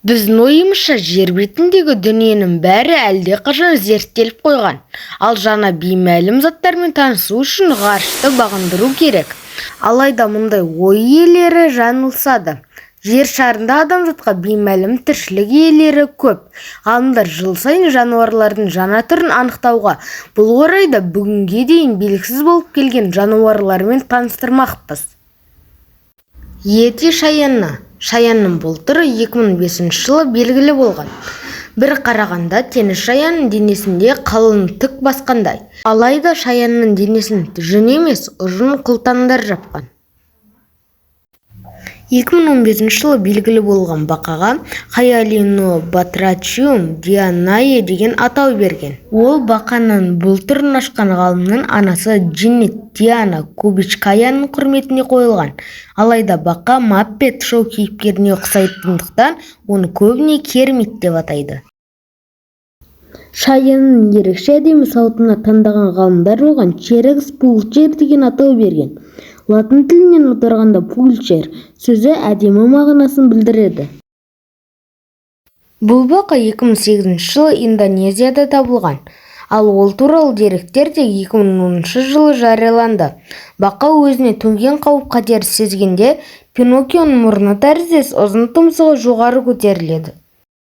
Біздің ойымызша жер бетіндегі дүниенің бәрі әлдеқашан зерттеліп қойған, ал жаңа беймәлім заттармен танысу үшін ғарышты бағындыру керек. Алайда мұндай ой иелері жаңылысады. Жер шарында адамзатқа беймәлім тіршілік иелері көп. Ғалымдар жыл сайын жануарлардың жаңа түрін анықтауға, бұл орайда бүгінге дейін белгісіз болып келген жануарлармен таныстырмақпыз. Йети шаянна. Шаянның бұл түрі 2005 жылы белгілі болған. Бір қарағанда теңіз шаянның денесінде қалың түк басқандай. Алайда шаянның денесін жүн емес, ұзын қылтаңдар жапқан. 2015 жылы белгілі болған бақаға Hyalinobatrachium dianae деген атау берген. Ол бақаның бұл түрін ашқан ғалымның анасы Дженнет Диана Кубичкаяның құрметіне қойылған. Алайда бақа Маппет шоу кейіпкеріне ұқсайтындықтан оны көбіне кермит деп атайды. Шаянның ерекше әдемі саутына таңдаған ғалымдар оған Черекс пулчер деген атау берген. Латын тілінен аударғанда пульчер сөзі әдемі мағынасын білдіреді. Бұл бақа 2008 жылы Индонезияда табылған, ал ол туралы деректер де 2010 жылы жарияланды. Бақа өзіне төнген қауіп-қатерді сезгенде Пиноккионың мұрны тәріздес ұзын тұмсығы жоғары көтеріледі.